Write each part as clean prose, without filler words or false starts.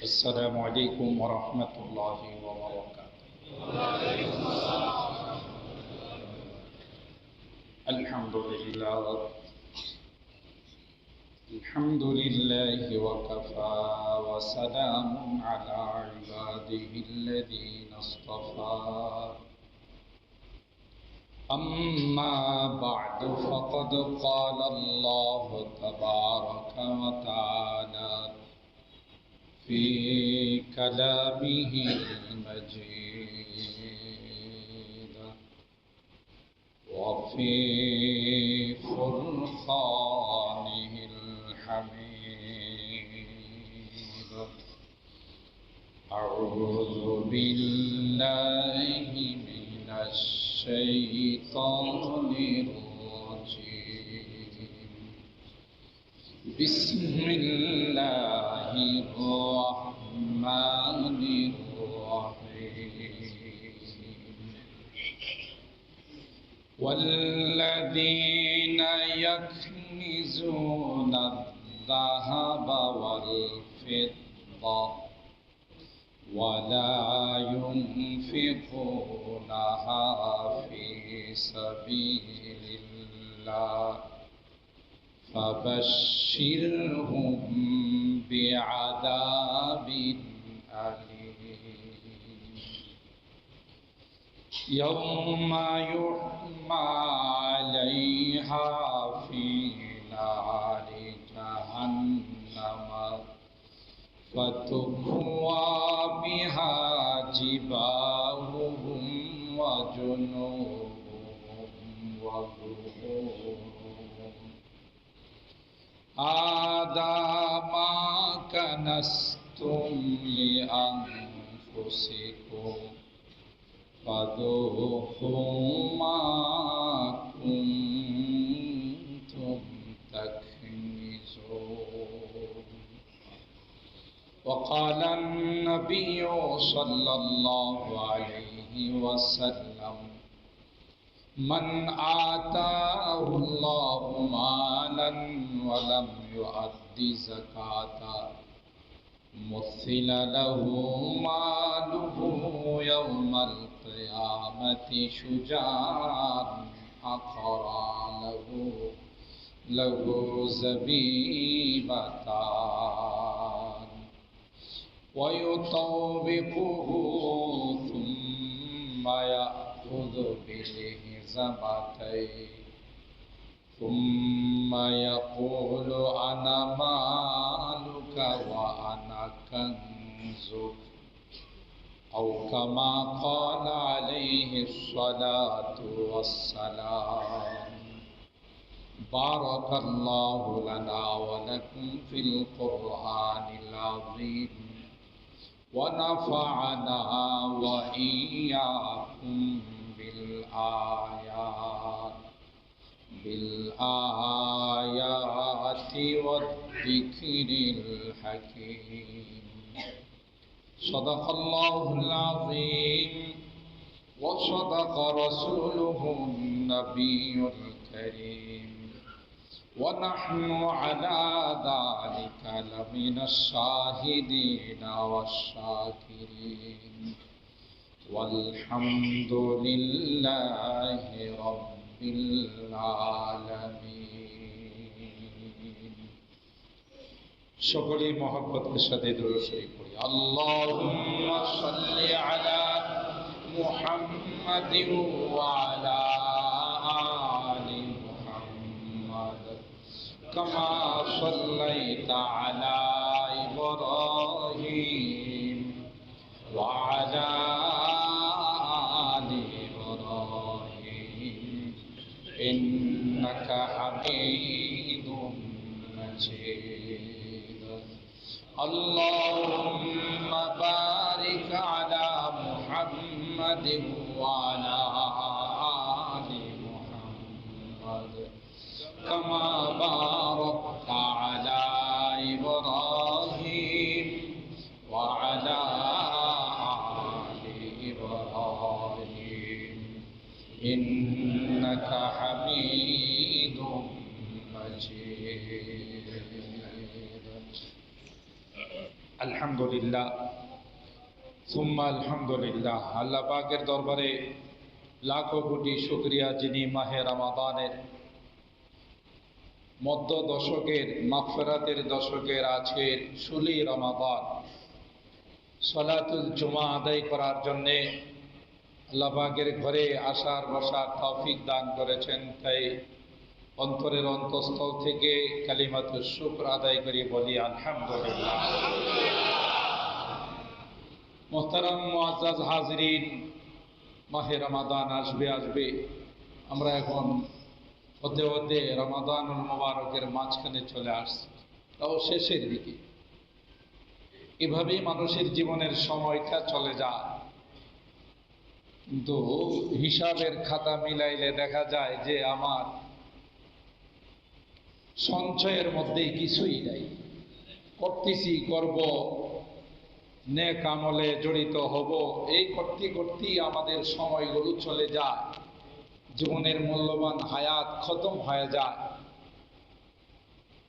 السلام عليكم ورحمة الله وبركاته. الحمد لله وكفى وسلام على عباده الذين اصطفى. أما بعد فقد قال الله تبارك وتعالى في كلامه المجيد وفي فرقانه الحميد. أعوذ بالله من الشيطان الرجيم. بسم الله الرحمن الرحيم. والذين يكنزون الذهب والفضة ولا ينفقونها في سبيل الله فبشرهم بعذاب أليم. يوم يحمى عليها في نار جهنم فتكوى بها جباههم وجنوبهم وظهورهم هذا ما كنزتم لأنفسكم فذوقوا ما كنتم تكنزون. وقال النبي صلى الله عليه وسلم: من آتاه الله مالا ولم يؤد زكاة مثل له ماله يوم القيامة شجاعا أقرى له زبيبتان ويطوبقه ثم يأخذ بلهزمتين ثم يقول أنا مالك وأنا كنزك أو كما قال عليه الصلاة والسلام. بارك الله لنا ولكم في القرآن العظيم ونفعنا وإياكم بالآيات والذكر الحكيم. صدق الله العظيم وصدق رسوله النبي الكريم ونحن على ذلك لمن الشاهدين والشاكرين والحمد لله رب العالمين. সকলেই মহব্বতের সাথে দুরূদ শরীফ পড়ি। আল্লাহুম্মা সাল্লি আলা মুহাম্মাদিন ওয়া আলা আলি মুহাম্মাদ কামা সাল্লাইতা আলা ইব্রাহিম ওয়া আলা إنك حميد مجيد. اللهم بارك على محمد وعلى آل محمد كما باركت على إبراهيم وعلى آل إبراهيم إنك حميد مجيد. আলহামদুলিল্লাহ, সুম্মা আলহামদুলিল্লাহ। আল্লাহ পাকের দরবারে লাখো কোটি শুকরিয়া, যিনি মাহে রমাদানের মধ্য দশকের মাগফিরাতের দশকের আজকের 16 রমাদান সলাতুল জুমা আদায় করার জন্যে আল্লাহ পাকের ঘরে আসার বসার তৌফিক দান করেছেন। তাই অন্তরের অন্তঃস্থল থেকে কালিমাতুশ শুকর আদায় করি, বলি আলহামদুলিল্লাহ। মোহতারাম মুআজ্জাজ হাজরিন, মাহে রমাদান আসবে। আমরা এখন হতে হতে রমাদানুল মুবারকের মাঝখানে চলে আসছি, তাও শেষের দিকে। এভাবেই মানুষের জীবনের সময়টা চলে যায়, কিন্তু হিসাবের খাতা মিলাইলে দেখা যায় যে আমার সঞ্চয়ের মধ্যে কিছুই নাই। করব, নেক আমলে জড়িত হব, এই করতেই আমাদের সময়গুলো চলে যায়, জীবনের মূল্যবান হায়াত খতম হয়ে যায়।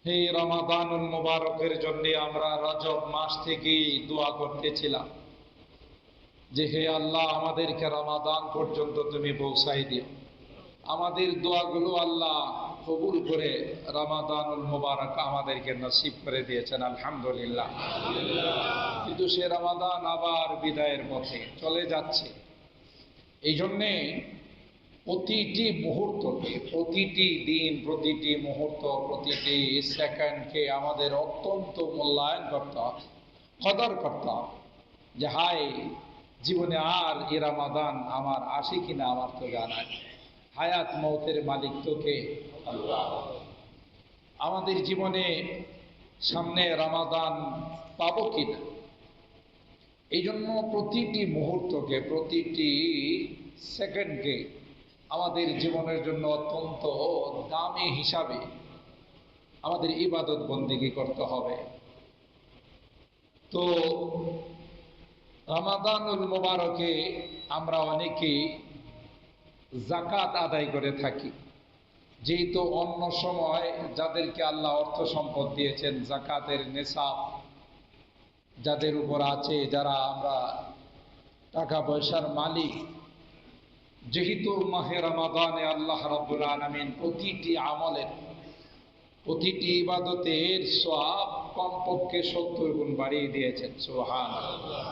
এই রমাদানুল মুবারকের জন্য আমরা রজব মাস থেকেই দোয়া করতেছিলাম যে হে আল্লাহ, আমাদেরকে রমাদান পর্যন্ত তুমি পৌঁছাই দিও। আমাদের দোয়াগুলো আল্লাহ কবুল করে রমাদানুল মুবারক আমাদেরকে নসিব করে দিয়েছেন, আলহামদুলিল্লাহ। কিন্তু সে রমাদান আবার বিদায়ের পথে চলে যাচ্ছে। এই জন্যে প্রতিটি মুহূর্তকে, প্রতিটি দিন, প্রতিটি মুহূর্ত, প্রতিটি সেকেন্ডকে আমাদের অত্যন্ত মূল্যায়ন করতে হবে, কদর করতে হবে যে হায়, জীবনে আর এ রমাদান আমার আসে কিনা আমার তো জানা নেই। হায়াত মৌতের মালিক তোকে আল্লাহ। আমাদের জীবনে সামনে রমাদান পাবো কিনা, এই জন্য প্রতিটি মুহূর্তকে, প্রতিটি সেকেন্ডকে আমাদের জীবনের জন্য অত্যন্ত দামি হিসাবে আমাদের ইবাদত বন্দেগী করতে হবে। তো রমাদানুল মুবারকে আমরা অনেকেই যাকাত আদায় করে থাকি, যেহেতু অন্য সময় যাদেরকে আল্লাহ অর্থ সম্পদ দিয়েছেন, যাকাতের নেশাব যাদের উপর আছে, যারা আমরা টাকা পয়সার মালিক, যেহেতু মাহে রমাদানে আল্লাহ রাব্বুল আলামিন প্রতিটি আমলের, প্রতিটি ইবাদতের সওয়াব কমপক্ষে 70 গুণ বাড়িয়ে দিয়েছেন, সুবহানাল্লাহ।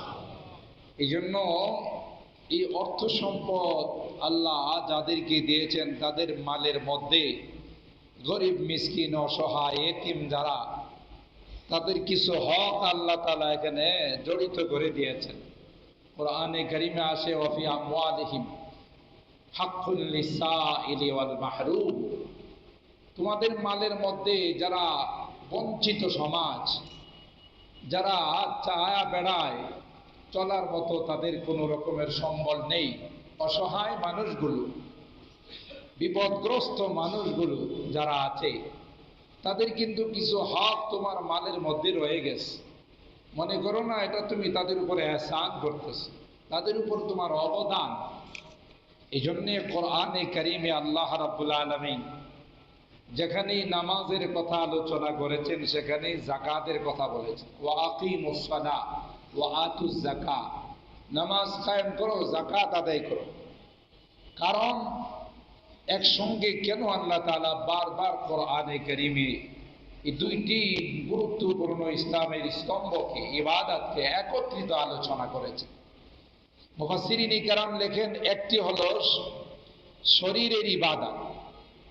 এই জন্য এই অর্থ সম্পদ আল্লাহ যাদেরকে দিয়েছেন তাদের মালের মধ্যে গরিব, মিসকিন, অসহায়, এতিম যারা, তাদের কিছু হক আল্লাহ তাআলা এখানে জড়িত করে দিয়েছেন। কোরআনে কারিমে আসে ওয়াফি আমওয়ালিহিম হাক্কুল লিসাইলি ওয়াল মাহরুম। তোমাদের মালের মধ্যে যারা বঞ্চিত সমাজ, যারা চায়া বেড়ায়, চলার মতো তাদের কোনো রকমের সম্বল নেই, অসহায় মানুষগুলো, বিপদগ্রস্ত মানুষগুলো যারা আছে, তাদের কিন্তু কিছু হক তোমার মালের মধ্যে রয়ে গেছে। মনে করো না এটা তুমি তাদের উপরে এহসান করতেছ, তাদের উপর তোমার অবদান। এই জন্যে কোরআনে কারিমে আল্লাহ রাব্বুল আলামিন যেখানেই নামাজের কথা আলোচনা করেছেন সেখানেই যাকাতের কথা বলেছেন। ওয়া আকিমুস সালাহ ওয়া আতুজ যাকাত, নামাজ কায়েম করো, যাকাত আদায় করো। কারণ একসঙ্গে কেন আল্লাহ তাআলা বারবার কোরআনে কারিমে এই দুইটি গুরুত্বপূর্ণ ইসলামের স্তম্ভকে, ইবাদতকে একত্রিত আলোচনা করেছেন? মুফাসসিরিন কিরাম লেখেন, একটি হলো শরীরের ইবাদত,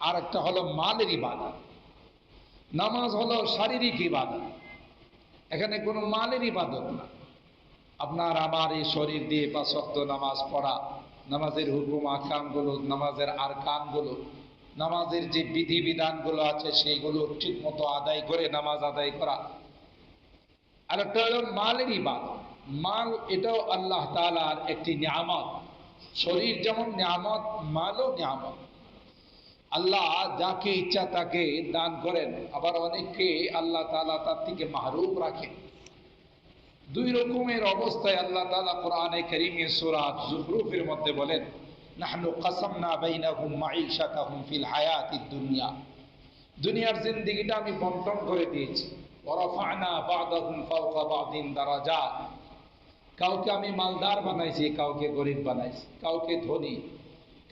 আর একটা হলো মালের ইবাদত। নামাজ হলো শারীরিক ইবাদত, এখানে কোনো মালের ইবাদত না। আপনার আমার এই শরীর দিয়ে 5 ওয়াক্ত নামাজ পড়া, নামাজের হুকুম আহকামগুলো, নামাজের আরকানগুলো, নামাজের যে বিধিবিধানগুলো আছে সেইগুলো ঠিক মতো আদায় করে নামাজ আদায় করা। আর একটা হলো মালের ইবাদত। মাল এটাও আল্লাহ তাআলার একটি নিয়ামত। শরীর যেমন নিয়ামত, মালও নিয়ামত। আল্লাহ যাকে ইচ্ছা তাকে দান করেন, আবার অনেককে আল্লাহ তাআলা তার থেকে মাহরুম রাখেন। দুই রকমের অবস্থায় আল্লাহ তাআলা কোরআনে কারীমে সূরা যুখরুফের মধ্যে বলেন, নাহনু কাসামনা বাইনাহুম মাঈশাতাহুম ফিল হায়াতিদ দুনিয়া। দুনিয়ার জিন্দেগিটা আমি বন্টন করে দিয়েছি, ওয়ারাফা'না বা'দাহুম ফাওকা বা'দিন দারাজাত। কাউকে আমি মালদার বানাইছি, কাউকে গরিব বানাইছি, কাউকে ধনী,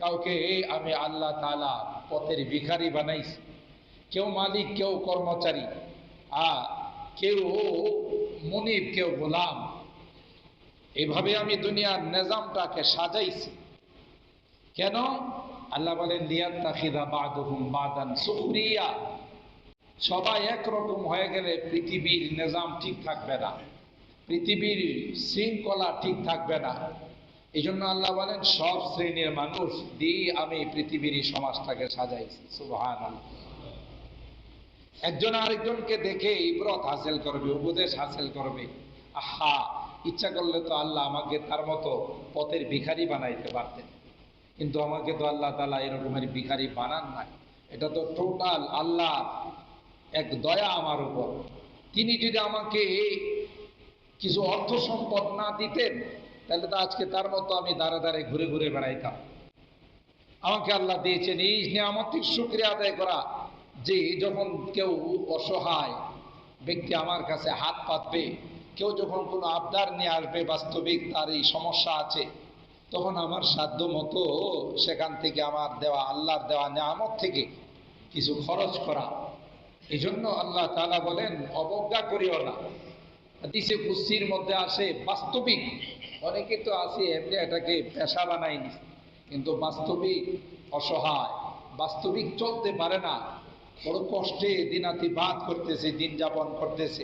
কাউকে আমি আল্লাহ তাআলা পথের ভিখারি বানাইছি, কেউ মালিক, কেউ কর্মচারী, কেউ মুনিব, কেউ গোলাম। এইভাবে আমি দুনিয়ার নিজামটাকে সাজাইছি। কেন? আল্লাহ বলেন লিয়াত্তাখিযা বা'দুহুম বা'দান সুখরিয়া। সবাই একরকম হয়ে গেলে পৃথিবীর নিজাম ঠিক থাকবে না, পৃথিবীর শৃঙ্খলা ঠিক থাকবে না। এই জন্য আল্লাহ বলেন সব শ্রেণীর মানুষ দিয়ে আমি পৃথিবীর সমাজটাকে সাজাইছি। সুবহানাল্লাহ। একজন আরেকজনকে দেখে ইবরত হাসিল করবে, উপদেশ হাসিল করবে। আহা, ইচ্ছা করলে তো আল্লাহ আমাকে তার মতো পথের ভিখারি বানাইতে পারতেন, কিন্তু আমাকে তো আল্লাহ তাআলা এরকমের ভিখারি বানান নাই। এটা তো টোটাল আল্লাহ এক দয়া আমার উপর। তিনি যদি আমাকে কিছু অর্থ সম্পদ না দিতেন, তাহলে তো আজকে তার মতো আমি দাঁড়ে দাঁড়ে ঘুরে ঘুরে বেড়াইতাম। আমাকে আল্লাহ দিয়েছেন এই নিয়ামতের শুকরিয়া আদায় করা, যে যখন কেউ অসহায় ব্যক্তি আমার কাছে হাত পাতবে, কেউ যখন কোনো আবদার নিয়ে আসবে, বাস্তবিক তার এই সমস্যা আছে, তখন আমার সাধ্য মতো সেখান থেকে আমার দেওয়া, আল্লাহর দেওয়া নিয়ামত থেকে কিছু খরচ করা। এই জন্য আল্লাহ তাআলা বলেন অবজ্ঞা করিও না। হাদিসে কুদসির মধ্যে আসে, বাস্তবিক অনেকে তো আছে এমনি এটাকে পেশা বানায়নি, কিন্তু বাস্তবিক অসহায়, বাস্তবিক চলতে পারে না, বড় কষ্টে দিনাতিপাত করতেছে, দিন যাপন করতেছে।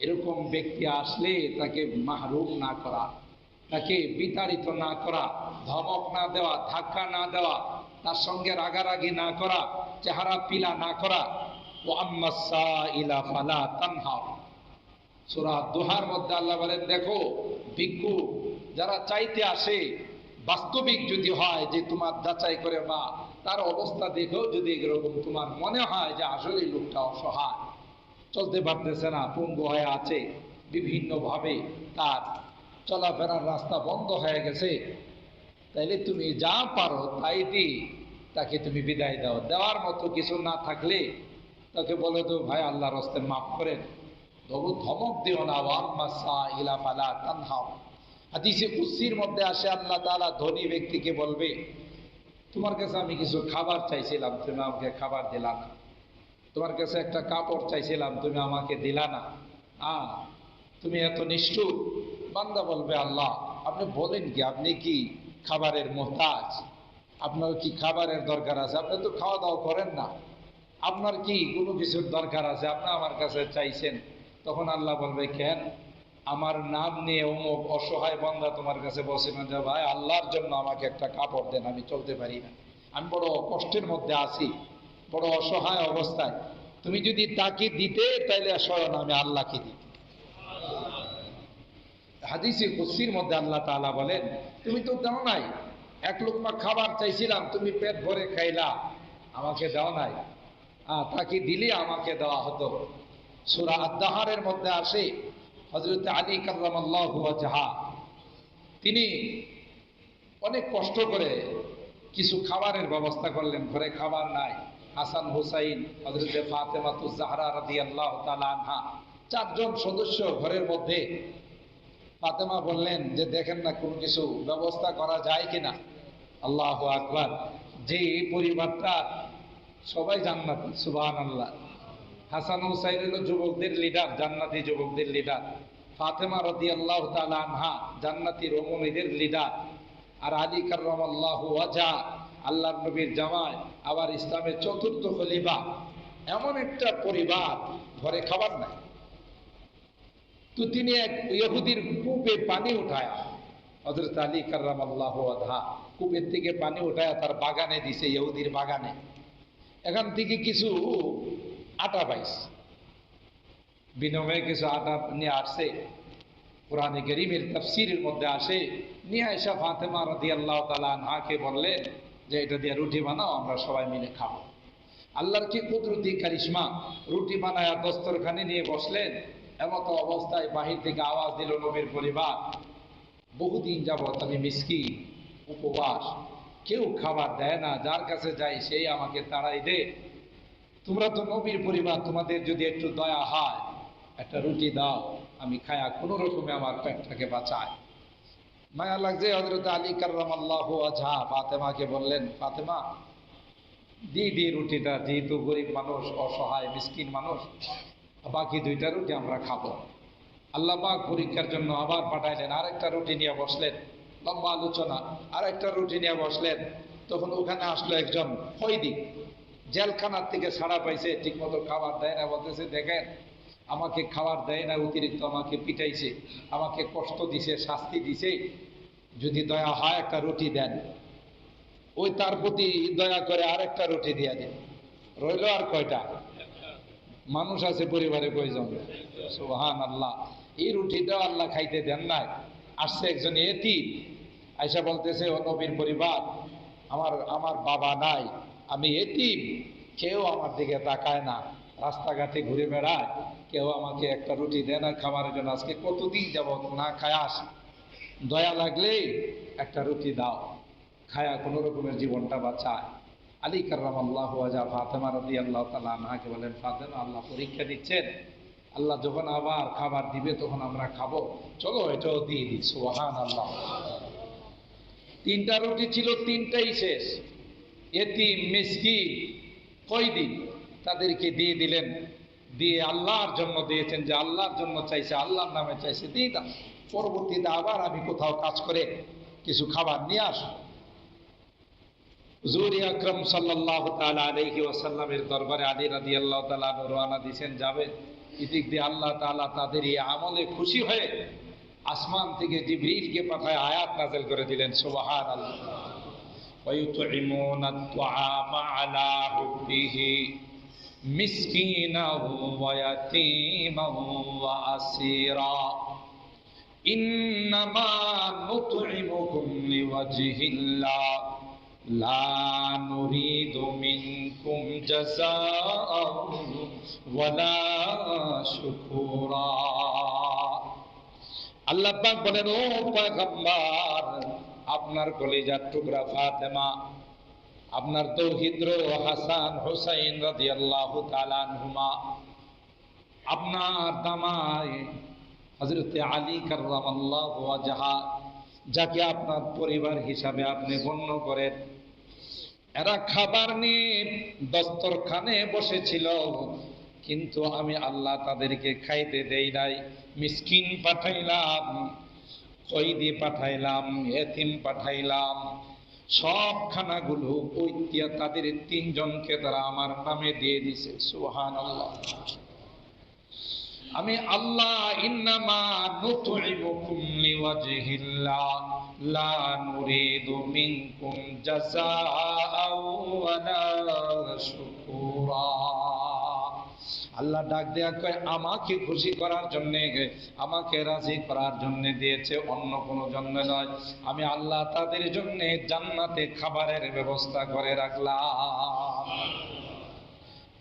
এরকম ব্যক্তি আসলে তাকে মাহরুম না করা, তাকে বিতাড়িত না করা, ধমক না দেওয়া, ধাক্কা না দেওয়া, তার সঙ্গে রাগারাগি না করা, চেহারা পিলা না করা। ওয়া আম্মাস সাইলা ফালা তানহার। সূরা দুহার মধ্যে আল্লাহ বলেন, দেখো ভিক্ষু যারা চাইতে আসে, বাস্তবিক যদি হয় যে তোমার যাচাই করে বা তার অবস্থা দেখেও যদি এরকম তোমার মনে হয় যে আসলে লোকটা অসহায়, চলতে পারতেছে না, পঙ্গু হয়ে আছে, বিভিন্নভাবে তার চলাফেরার রাস্তা বন্ধ হয়ে গেছে, তাইলে তুমি যা পারো তাই দিয়ে তাকে তুমি বিদায় দাও। দেওয়ার মতো কিছু না থাকলে তাকে বলে তো ভাই আল্লাহর রাস্তায় মাফ করেন, তবু ধমক দিও না। ওয়াম্মা সাইলা ফালা তানহার। হাদিসে কুদসির মধ্যে আসে আল্লাহ তাআলা ধনী ব্যক্তিকে বলবে, তোমার কাছে আমি কিছু খাবার চাইছিলাম, তুমি আমাকে খাবার দিলা না। তোমার কাছে একটা কাপড় চাইছিলাম, তুমি আমাকে দিলা না। তুমি এত নিষ্ঠুর। বান্দা বলবে, আল্লাহ আপনি বলেন কি, আপনি কি খাবারের মুহতাজ? আপনার কি খাবারের দরকার আছে? আপনি তো খাওয়া দাওয়া করেন না, আপনার কি কোনো কিছুর দরকার আছে? আপনি আমার কাছে চাইছেন। তখন আল্লাহ বলবে, কেন আমার নাম নিয়ে অমুক অসহায় বান্দা তোমার কাছে বসে না যে ভাই আল্লাহর জন্য আমাকে একটা কাপড় দেন, আমি চলতে পারি না, আমি বড় কষ্টের মধ্যে আছি, বড় অসহায় অবস্থায়। তুমি যদি তাকে দিতে, তাইলে স্বয়ং আমি আল্লাহকে দিই। হাদিসে কুদসির মধ্যে আল্লাহ তাআলা বলেন, তুমি তো দাও নাই, এক লোকমা খাবার চাইছিলাম, তুমি পেট ভরে খাইলা, আমাকে দাও নাই। তাকে দিলে আমাকে দেওয়া হতো। সূরা আদ-দাহারের মধ্যে আসে, হযরত আলী কাররামাল্লাহু ওয়াজহা তিনি অনেক কষ্ট করে কিছু খাবারের ব্যবস্থা করলেন, ঘরে খাবার নাই। হাসান হুসাইন, হযরত ফাতেমাতুজ জাহরা রাদিয়াল্লাহু তাআলা আনহা, চারজন সদস্য ঘরের মধ্যে। ফাতেমা বললেন যে দেখেন না কোনো কিছু ব্যবস্থা করা যায় কিনা। আল্লাহু আকবার। যে পরিবারটা সবাই জান্নাতি, সুবহানাল্লাহ। হাসান হুসাইন হলো যুবকদের লিডার, জান্নাতি যুবকদের লিডার। ফাতেমা রাদিয়াল্লাহু তাআলা আনহা জান্নাতি রমণীদের লিডার। আর আলী কাররামাল্লাহু ওয়াজহা আল্লাহর নবীর জামাই, আবার ইসলামের চতুর্থ খলিফা। এমন একটা পরিবার, ঘরে খাবার নাই। তো তিনি এক ইহুদির কূপে পানি উঠায়া, হযরত আলী কাররামাল্লাহু ওয়াজহা কূপের থেকে পানি উঠায়া তার বাগানে দিছে, ইহুদির বাগানে। এখান থেকে কিছু আটা পাইছে, বিনিময়ে কিছু আটা নিয়ে আসছে। কোরআনে কারীমের তাফসীরের মধ্যে আসে, নিয়ে আয়েশা ফাতেমা রাদিয়াল্লাহু তাআলা আনহাকে বললেন যে এটা দিয়ে রুটি বানাও, আমরা সবাই মিলে খাবো। আল্লাহর কি কুদরতি কারিশমা, রুটি বানায়া দস্তরখানে নিয়ে বসলেন। এমতো অবস্থায় বাহির থেকে আওয়াজ দিল নবীর পরিবার, বহুদিন যাবৎ আমি মিসকিন, উপবাস, কেউ খাবার দেয় না, যার কাছে যাই সেই আমাকে তাড়াই দে। তোমরা তো নবীর পরিবার, তোমাদের যদি একটু দয়া হয় একটা রুটি দাও, আমি খায়া কোনো রকমে আমার পেটটাকে বাঁচায়। মায়া লাগছে হযরত আলী কাররামাল্লাহু ওয়াজহা ফাতেমাকে বললেন, ফাতেমা দি রুটিটা, যেহেতু গরিব মানুষ, অসহায় মিসকিন মানুষ, বাকি দুইটা রুটি আমরা খাবো। আল্লাহ পাক পরীক্ষার জন্য আবার পাঠাইলেন, আরেকটা রুটি নিয়ে বসলেন, লম্বা আলোচনা, আরেকটা রুটি নিয়ে বসলেন। তখন ওখানে আসলো একজন কয়েদি, জেলখানার থেকে ছাড়া পাইছে, ঠিক মতো খাবার দেয় না, বলতেছে দেখেন আমাকে খাবার দেয় না, অতিরিক্ত আমাকে পিটাইছে, আমাকে কষ্ট দিছে, শাস্তি দিছে, যদি দয়া হয় একটা রুটি দেন। ওই তার প্রতি দয়া করে আরেকটা রুটি দিয়ে দেন। রইল আর কয়টা? মানুষ আছে পরিবারে কয়জন? সুবহানাল্লাহ। এই রুটিটাও আল্লাহ খাইতে দেন নাই। আসছে একজন এতিম, আয়সা বলতেছে, ও নবীর পরিবার, আমার বাবা নাই, আমি এতিম, কেউ আমার দিকে তাকায় না, রাস্তাঘাটে ঘুরে বেড়ায়, কেউ আমাকে একটা রুটি দেয় না খাবারের জন্য, আজকে কতদিন যাবত না খায় আসি, দয়া লাগলেই একটা রুটি দাও, খায়া কোনো রকমের জীবনটা বাঁচায়। আলী কাররামাল্লাহু ওয়াজহা ফাতেমা রাদিয়াল্লাহু তাআলা আনহাকে বলেন, ফাতেমা আল্লাহ পরীক্ষা দিচ্ছেন, আল্লাহ যখন আবার খাবার দিবে তখন আমরা খাবো, চলো এটাও দিয়ে দিই। সুবহানাল্লাহ। তিনটা রুটি ছিল, তিনটাই শেষ। এতিম মিসকিন কয়দি তাদেরকে দিয়ে দিলেন, দিয়ে আল্লাহর জন্য দিয়েছেন, যে আল্লাহর জন্য চাইছে, আল্লাহর নামে চাইছে, দিয়ে দাও। পরবর্তীতে আবার আমি কোথাও কাজ করে কিছু খাবার নিয়ে আসবো। হুজুর আকরাম সাল্লাল্লাহু তাআলা আলাইহি ওয়াসাল্লামের দরবারে আলী রাদিয়াল্লাহু তাআলা রওনা দিয়েছেন, যাবে এদিক দিয়ে আল্লাহ তাআলা তাদের এই আমলে খুশি হয়ে আসমান থেকে জিবরিলকে পাঠায় আয়াত নাযিল করে দিলেন। সুবহানাল্লাহ। ويطعمون الطعام على حبه مسكينا ويتيما وأسيرا إنما نطعمكم لوجه الله لا نريد منكم جزاء ولا شكورا। আল্লাহ পাক বলেন, ও পয়গম্বর, আপনার কলিজার টুকরা ফাতেমা, আপনার দৌহিত্র হাসান হুসাইন রাদিয়াল্লাহু তাআলা আনহুমা, আপনার দামাই হযরত আলী কাররামাল্লাহু ওয়াজহা, যাকে আপনার পরিবার হিসাবে আপনি গণ্য করেন, এরা খাবার নিয়ে দস্তরখানে বসেছিল, কিন্তু আমি আল্লাহ তাদেরকে খাইতে দেই নাই। মিসকিন পাঠাইলাম, কয়েদি পাঠাইলাম, এতিম পাঠাইলাম, সব খানাগুলো পৈতিয়া তাদের তিনজনকে তারা আমার নামে দিয়ে দিছে। সুবহানাল্লাহ। আমি আল্লাহ, ইন্নামা নুতইমুকুম লিওয়াজহিল্লাহ লা নুরিদু মিনকুম জাযাআও ওয়ালা শুকুরা। আল্লাহ ডাক দেয়া কয়, আমাকে খুশি করার জন্য, আমাকে রাজি করার জন্য দিয়েছে, অন্য কোনো জন্য নয়। আমি আল্লাহ তাদের জন্য জান্নাতে খাবারের ব্যবস্থা করে রাখলাম।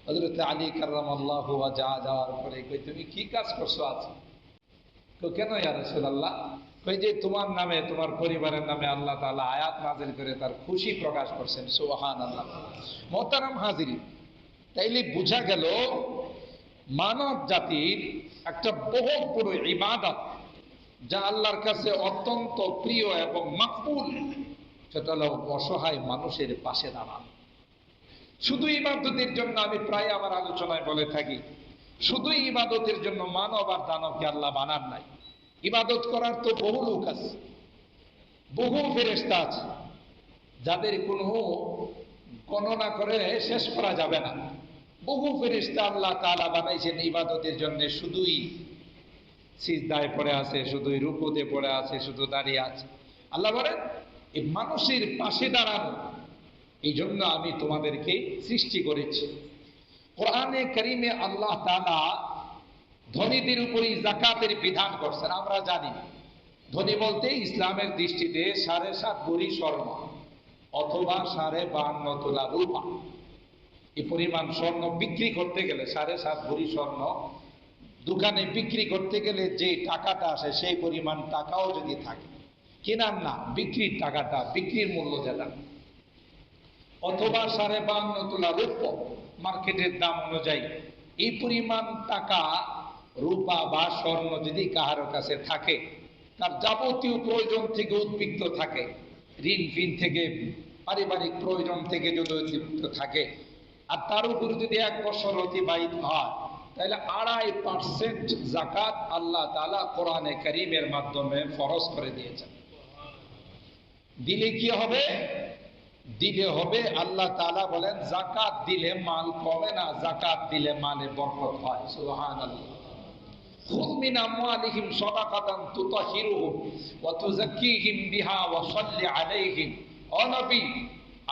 হযরত আলী কাররামাল্লাহু ওয়াজহা যাওয়ার পরে কই, তুমি কি কাজ করছো আজ? তো কেন ইয়া রাসূলুল্লাহ? কই যে তোমার নামে, তোমার পরিবারের নামে আল্লাহ তাআলা আয়াত নাযিল করে তার খুশি প্রকাশ করছেন। সুবহানাল্লাহ। মুহতারাম হাজিরিন, তাইলে বোঝা গেল মানব জাতির একটা বহুত বড় ইবাদত, যা আল্লাহর কাছে অত্যন্ত প্রিয় এবং মাকবুল, সেটা হলো অসহায় মানুষের পাশে দাঁড়ানো। শুধু ইবাদতের জন্য, আমি প্রায় আমার আলোচনায় বলে থাকি, শুধু ইবাদতের জন্য মানব আর দানবকে আল্লাহ বানান নাই। ইবাদত করার তো বহু লোক আছে, বহু ফেরেশতা আছে, যাদের কোনো গণনা করে শেষ করা যাবে না। বহু ফেরেশতা আল্লাহ তাআলা বানাইছেন ইবাদতের জন্য, শুধুই সিজদায় পড়ে আছে, শুধুই রুকুতে পড়ে আছে, শুধু দাঁড়িয়ে আছে। আল্লাহ বলেন, এই মানুষের পাশে দাঁড়ানো, এই জন্য আমি তোমাদেরকে সৃষ্টি করেছি। কোরআনে কারীমে আল্লাহ তাআলা ধনীদের উপরই যাকাতের বিধান করছেন। আমরা জানি ধনী বলতে ইসলামের দৃষ্টিতে 7.5 ভরি স্বর্ণ অথবা 52.5 তোলা রূপা, এই পরিমাণ স্বর্ণ বিক্রি করতে গেলে, 7.5 ভরি স্বর্ণ দোকানে বিক্রি করতে গেলে যে টাকাটা আসে, সেই পরিমাণ টাকাও যদি থাকে, কেনার না, বিক্রির টাকাটা, বিক্রির মূল্য যেটা, অথবা 52.5 তোলা রূপ মার্কেটের দাম অনুযায়ী, এই পরিমাণ টাকা রূপা বা স্বর্ণ যদি কাহারো কাছে থাকে, তার যাবতীয় প্রয়োজন থেকে উদ্বৃত্ত থাকে, ঋণ ফিন থেকে পারিবারিক প্রয়োজন থেকে যদি উদ্বৃত্ত থাকে, আর তার উপর যদি 1 বছর অতিবাহিত হয়, তাহলে 2.5% জাকাত আল্লাহ তাআলা কোরআনে কারীমের মাধ্যমে ফরজ করে দিয়েছেন। দিলে কি হবে? দিলে হবে, আল্লাহ তাআলা বলেন জাকাত দিলে মাল কমে না, জাকাত দিলে মালে বরকত হয়। সুবহানাল্লাহ। খুয মিন আমওয়ালিহিম সাদাকাতান তুতাহহিরুহুম ওয়া তুযাক্কিহিম বিহা ওয়া সাল্লি আলাইহিম। ও নবী,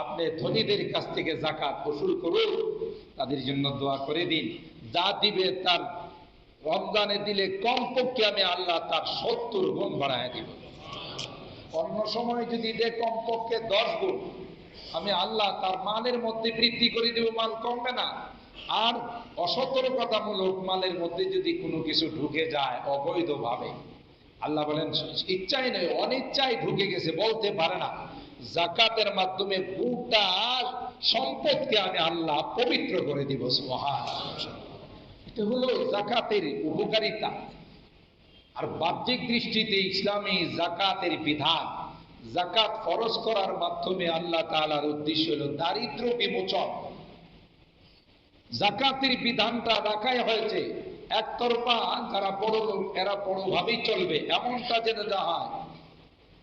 আপনি ধনীদের কাছ থেকে যাকাত ওসুল করুন, তাদের জন্য দোয়া করে দিন। যা দিবে তার রমজানে দিলে কমপক্ষে আমি আল্লাহ তার 70 গুণ বাড়ায় দিব। অন্য সময় যদি দে কমপক্ষে 10 গুণ, আমি আল্লাহ তার মালের মধ্যে বৃদ্ধি করে দেব, মাল কমবে না। আর অসতর্কতামূলক মালের মধ্যে যদি কোনো কিছু ঢুকে যায় অবৈধভাবে, আল্লাহ বলেন ইচ্ছাই নয় অনিচ্ছায় ঢুকে গেছে, বলতে পারে না, জাকাতের মাধ্যমে গোটা সম্পদকে আমি আল্লাহ পবিত্র করে দিব। সুবহানাল্লাহ। এটা হলো জাকাতের উপকারিতা। আর বাহ্যিক দৃষ্টিতে ইসলামী জাকাতের বিধান, জাকাত ফরজ করার মাধ্যমে আল্লাহ তাআলার উদ্দেশ্য হলো দারিদ্র্য বিমোচন। জাকাতের বিধানটা রাখাই হয়েছে একতরফা, যারা বড় লোক এরা বড়ভাবেই চলবে এমনটা যেন না হয়,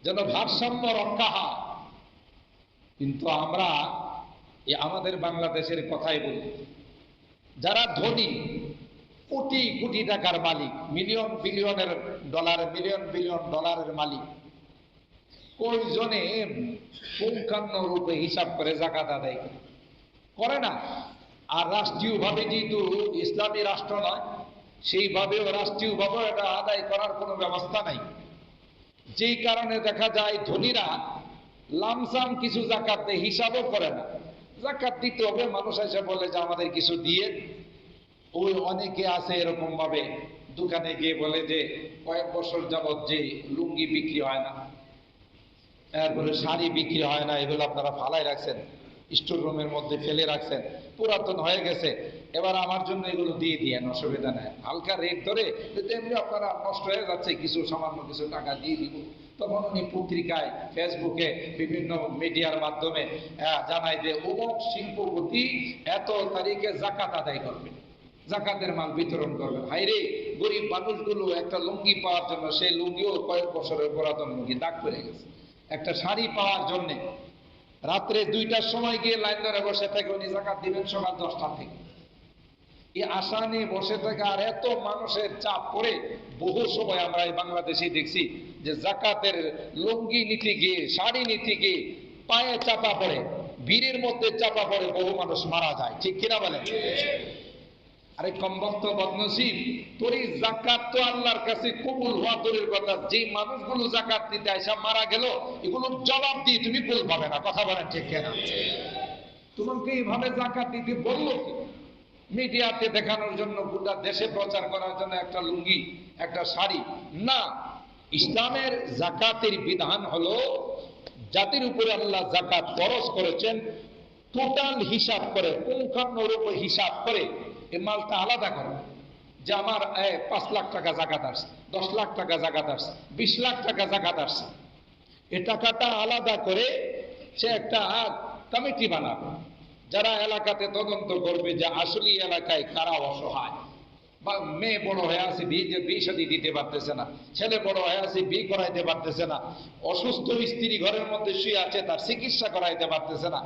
যেন ভারসাম্য রক্ষা হয়। কিন্তু আমরা আমাদের বাংলাদেশের কথাই বলি, যারা ধনী, কোটি কোটি টাকার মালিক, মিলিয়ন বিলিয়নের ডলার, মিলিয়ন বিলিয়ন ডলারের মালিক, কয়জনে পুঙ্খান্ন রূপে হিসাব করে জাকাত আদায় করে না। আর রাষ্ট্রীয়ভাবে যেহেতু ইসলামী রাষ্ট্র নয়, সেইভাবেও রাষ্ট্রীয়ভাবেও এটা আদায় করার কোনো ব্যবস্থা নাই। যেই কারণে দেখা যায় ধনীরা লামসাম কিছু জাকাত দেয়, হিসাবও করে না। জাকাত দিতে হবে, মানুষ এসে বলে যে আমাদের কিছু দিয়ে। ওই অনেকে আছে এরকম ভাবে দোকানে গিয়ে বলে যে কয়েক বছর যাবত যে লুঙ্গি বিক্রি হয় না, এরপরে শাড়ি বিক্রি হয় না, এগুলো আপনারা ফালাই রাখছেন, স্টোর রুমের মধ্যে ফেলে রাখছেন, পুরাতন হয়ে গেছে, এবার আমার জন্য এগুলো দিয়ে দিয়েন, অসুবিধা নেই, হালকা রেট ধরে, তেমনি আপনারা নষ্ট হয়ে যাচ্ছে, কিছু সামান্য কিছু টাকা দিয়ে দিব। তখন উনি পত্রিকায়, ফেসবুকে, বিভিন্ন মিডিয়ার মাধ্যমে জানায় যে অমুক শিল্পপতি এত তারিখে জাকাত আদায় করবে, জাকাতের মাল বিতরণ করবে। হাইরে, গরিব মানুষগুলো একটা লুঙ্গি পাওয়ার জন্য, সেই লুঙ্গিও কয়েক বছরের পুরাতন লুঙ্গি, দাগ পড়ে গেছে। একটা শাড়ি পাওয়ার জন্যে রাত্রে 2টার সময় গিয়ে লাইন ধরে বসে থাকে, উনি জাকাত দিবেন সকাল 10টা থেকে। এই আশা নিয়ে বসে থাকে, আর এত মানুষের চাপ পড়ে বহু সময় আমরা এই বাংলাদেশে দেখছি যে জাকাতের লুঙ্গি নিতে গিয়ে, শাড়ি নিতে গিয়ে পায়ে চাপা পড়ে, ভিড়ের মধ্যে চাপা পড়ে বহু মানুষ মারা যায়। ঠিক কিনা বলেন? আরে কমবক্ত বদনসিব, তোর এই জাকাত তো আল্লাহর কাছে কবুল হওয়া দূরের কথা, যে মানুষগুলো জাকাত দিতে আইসা মারা গেল, এগুলোর জবাব দিয়ে তুমি কুল পাবে না। কথা বলেন ঠিক কিনা? তোমাকে এইভাবে জাকাত দিতে বললো কি? মিডিয়াতে দেখানোর জন্য, গোটা দেশে প্রচার করার জন্য একটা লুঙ্গি, একটা শাড়ি না। ইসলামের জাকাতের বিধান হলো, জাতির উপরে আল্লাহ জাকাত ফরজ করেছেন, টোটাল হিসাব করে, পুঙ্খানুরূপে হিসাব করে এই মালটা আলাদা করে, যে আমার 5 লাখ টাকা জাকাত আসছে, 10 লাখ টাকা জাকাত আসছে, 20 লাখ টাকা জাকাত আসছে। এ টাকাটা আলাদা করে সে একটা কমিটি বানাবে, যারা এলাকাতে তদন্ত করবে যে আসলে এলাকায় কারা অসহায়, বা মেয়ে বড় হয়ে আছে, বিয়ে শাদী দিতে পারতেছে না, ছেলে বড় হয়ে আছে, বিয়ে করাইতে পারতেছে না, অসুস্থ স্ত্রী ঘরের মধ্যে শুয়ে আছে, তার চিকিৎসা করাইতে পারতেছে না,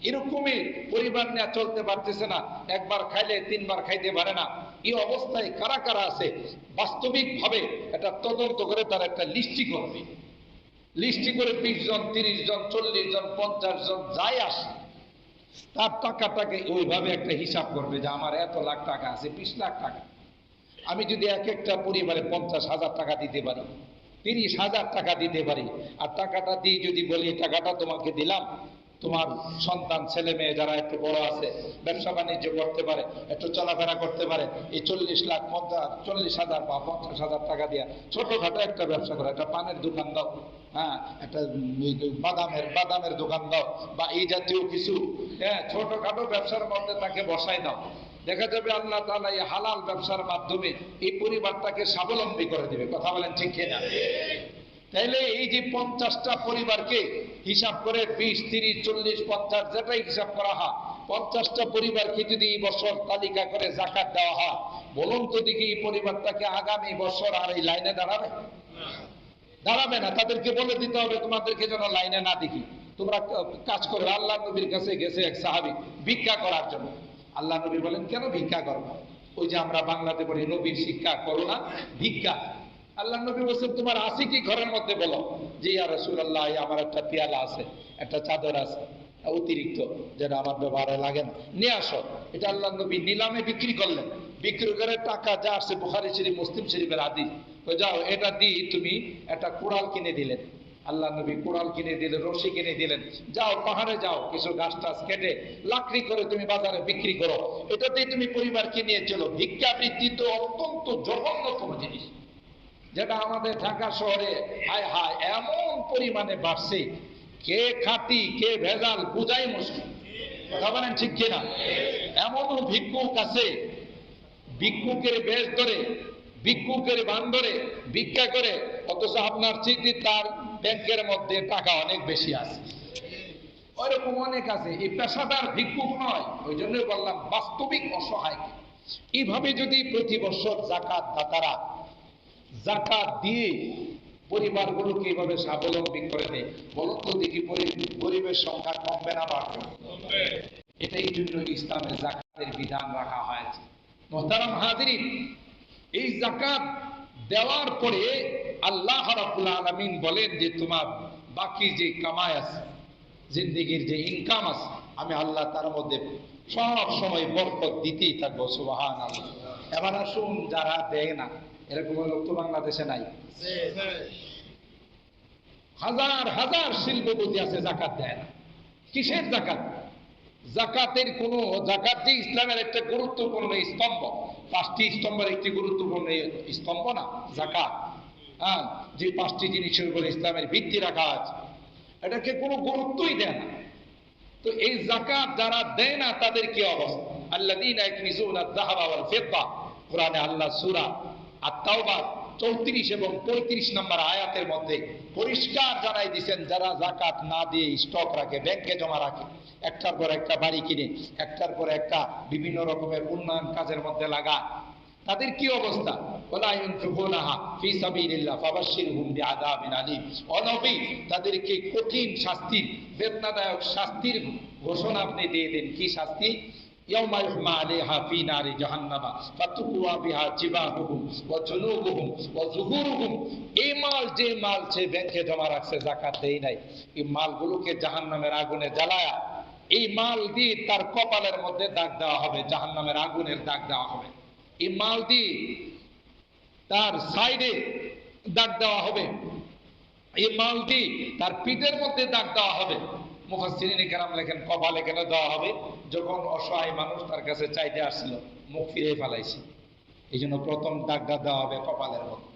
এরকমই পরিবার নিয়ে চলতে পারতেছে না, একবার খাইলে 3বার খাইতে পারে না, এই অবস্থায় কারা কারা আছে বাস্তবিক ভাবে এটা তদন্ত করে তার একটা লিস্টি করবে। লিস্টি করে 20 জন, 30 জন, 40 জন, 50 জন যাই আসে, তার টাকাটাকে ওইভাবে একটা হিসাব করবে যে আমার এত লাখ টাকা আছে, 20 লাখ টাকা। আমি যদি এক একটা পরিবারে 50,000 টাকা দিতে পারি, 30,000 টাকা দিতে পারি, আর টাকাটা দিয়ে যদি বলি টাকাটা তোমাকে দিলাম, তোমার সন্তান ছেলে মেয়ে যারা একটু বড় আছে, ব্যবসা বাণিজ্য করতে পারে, একটু চলাফেরা করতে পারে, এই 40 লাখ 40,000 বা 50,000 টাকা দিয়া ছোটখাটো একটা ব্যবসা করো, একটা পানের দোকান দাও, হ্যাঁ, একটা বাদামের দোকান দাও, বা এই জাতীয় কিছু ছোটখাটো ব্যবসার মধ্যে তাকে বসাই দাও। দেখা যাবে আল্লাহ তাআলা এই হালাল ব্যবসার মাধ্যমে এই পরিবারটাকে স্বাবলম্বী করে দেবে। কথা বলেন ঠিক কিনা? তাইলে এই যে 50টা পরিবারকে হিসাব করে 20, 30, 40, 50 যেটাই হিসাব করা হয়, 50টা পরিবারকে যদি এই বছর তালিকা করে যাকাত দেওয়া হয়, বলুন তো দেখি এই পরিবারটাকে আগামী বছর আর এই লাইনে দাঁড়াবে? দাঁড়াবে না। তাদেরকে বলে দিতে হবে তোমাদেরকে যেন লাইনে না দেখি, তোমরা কাজ করবে। আল্লাহ নবীর কাছে গেছে এক সাহাবী ভিক্ষা করার জন্য। আল্লাহ নবী বলেন, কেন ভিক্ষা করবো? ওই যে আমরা বাংলাতে বলি নবীর শিক্ষা করো না ভিক্ষা। আল্লাহ নবী বলছেন, তোমার আছে কি ঘরের মধ্যে? বলো যে ইয়া রাসূলুল্লাহ, আমার একটা পেয়ালা আছে, একটা চাদর আছে অতিরিক্ত, যেটা আমার ব্যবহারে লাগে না, নিয়ে আসো। এটা আল্লাহ নবী নিলামে বিক্রি করলেন। বিক্রি করে টাকা যা আসছে, বুখারী শরীফ, মুসলিম শরীফের হাদিস, তো যাও এটা দিয়ে তুমি একটা কুড়াল কিনে দিলেন। আল্লাহ নবী কুড়াল কিনে দিলেন, রশি কিনে দিলেন, যাও পাহাড়ে যাও, কিছু গাছ টাছ কেটে লাকড়ি করে তুমি বাজারে বিক্রি করো, এটা দিয়ে তুমি পরিবারকে নিয়ে চলো। ভিক্ষাবৃত্তি তো অত্যন্ত জঘন্যতম জিনিস, যেটা আমাদের ঢাকা শহরে হায় হায় এমন পরিমাণে বাড়ছে, কে খাঁটি কে ভেজাল বুঝাই মুশকিল। কথা বলেন ঠিক কিনা? এমনও ভিক্ষুক আছে, ভিক্ষুকের বেশ ধরে, ভিক্ষুকের বান ধরে ভিক্ষা করে, অথচ আপনার স্মৃতি তার ব্যাংকের মধ্যে টাকা অনেক বেশি আছে। ওইরকম অনেক আছে। এই পেশাদার ভিক্ষুক নয়, ওই জন্যই বললাম বাস্তবিক অসহায়। এইভাবে যদি প্রতি বছর জাকাত দাতারা জাকাত দিয়ে পরিবারগুলোকে এইভাবে স্বাবলম্বী করে দেয়, বলুন তো দেখি গরিবের সংখ্যা কমবে না বাড়বে? এটাই জন্য ইসলামে জাকাতের বিধান রাখা হয়েছে। মুহতারাম হাজিরিন, এই জাকাত দেওয়ার পরে আল্লাহ রাব্বুল আলামিন বলেন যে তোমার বাকি যে কামাই আছে, জিন্দেগির যে ইনকাম আছে, আমি আল্লাহ তার মধ্যে সব সময় বরকত দিতেই থাকবো। সুবহানাল্লাহ। এবার আসুন, যারা দেয় না, এরকম লোক তো বাংলাদেশে নাই। হাজার হাজার শিল্পপতি আছে জাকাত দেয় না। কিসের জাকাত? জাকাতের কোন, জাকাত যে ইসলামের একটা গুরুত্বপূর্ণ স্তম্ভ, 5টি স্তম্ভের একটি গুরুত্বপূর্ণ স্তম্ভ না জাকাত? হ্যাঁ, যে 5টি জিনিসের উপর ইসলামের ভিত্তি রাখা আছে, এটাকে কোনো গুরুত্বই দেয় না। তো এই জাকাত যারা দেয় না তাদের কি অবস্থা? আল্লাযীনা ইয়াকনিজুনা আয-যাহাবা ওয়াল ফিদ্দা, কোরআনে আল্লাহ সূরা আত-তাওবা 34 এবং 35 নম্বর আয়াতের মধ্যে পরিষ্কার জানাই দিয়েছেন, যারা জাকাত না দিয়ে স্টক রাখে, ব্যাংকে জমা রাখে, একটার পর একটা বাড়ি কিনে, একটার পর একটা বিভিন্ন রকমের উন্নয়ন কাজের মধ্যে লাগায়, তাদের কি অবস্থা? ওয়ালা ইউনফিকুনাহা ফি সাবিলিল্লাহ ফাবাশশিরহুম বিআযাবিন আলীম। ও নবী, তাদেরকে কঠিন শাস্তির, বেদনাদায়ক শাস্তির ঘোষণা আপনি দিয়ে দেন। কি শাস্তি? ইয়াউমা ইউহমা আলাইহা ফি নারি জাহান্নামা ফাতুকুয়া বিহা জিবাহুহুম ওয়া জুনুবুহুম ওয়া যুহুরুহুম। এই মাল, যে মাল সে ব্যাংকে জমা রাখছে, জাকাত দেয় নাই, এই মালগুলোকে জাহান্নামের আগুনে জ্বালায়া এই মাল দিয়ে তার কপালের মধ্যে দাগ দেওয়া হবে, জাহান্নামের আগুনের দাগ দেওয়া হবে। এই মাল দিয়ে তার সাইডে দাগ দেওয়া হবে, এই মাল দিয়ে তার পিঠের মধ্যে দাগ দেওয়া হবে। মুফাসসিরিন কেরাম লেখেন কপালে কেন দেওয়া হবে? যখন অসহায় মানুষ তার কাছে চাইতে আসছিল, মুখ ফিরে ফেলাইছে, এই জন্য প্রথম দাগটা দেওয়া হবে কপালের মধ্যে।